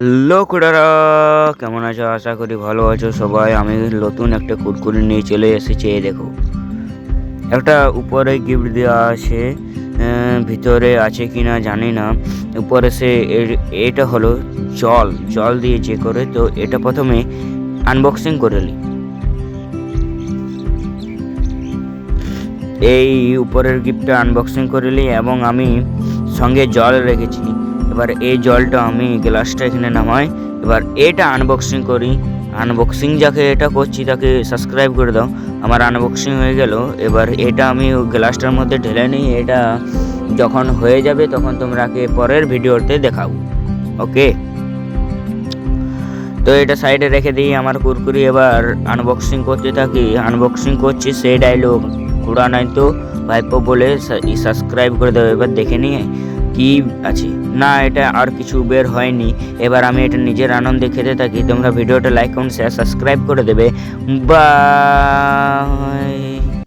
Hello কুড়ারা, কেমন আছো? আশা করি ভালো আছো সবাই। আমি নতুন একটা কুরকুরি নিয়ে চলে এসেছি। এই দেখো, একটা উপরে গিফট দেওয়া আছে, ভিতরে আছে কি না জানি না। উপরে সে এটা হলো জল জল দিয়ে যে করে, তো এটা প্রথমে আনবক্সিং করে নিই। এই উপরের গিফটটা আনবক্সিং করে নিই এবং আমি সঙ্গে জল রেখেছি। এবার এই জলটা আমি গ্লাসটা এখানে নামাই। এবার এটা আনবক্সিং করি। আনবক্সিং যাকে এটা করছি তাকে সাবস্ক্রাইব করে দাও। আমার আনবক্সিং হয়ে গেল। এবার এটা আমি গ্লাসটার মধ্যে ঢেলে নিই। এটা যখন হয়ে যাবে তখন তোমরাকে পরের ভিডিওতে দেখাবো। ওকে, তো এটা সাইডে রেখে দিই আমার কুরকুরি। এবার আনবক্সিং করতে থাকি। আনবক্সিং করছি, সেই ডায়লগ কুড়া নাই তো ভাইপো বলে সাবস্ক্রাইব করে দেবো। এবার দেখে নিয়ে কি আছে না, এটা আর কিছু বের হয়নি। এবার আমি এটা নিজের আনন্দে খেতে থাকি। তোমরা ভিডিওটা লাইক কমেন্ট শেয়ার সাবস্ক্রাইব করে দেবে। বাই।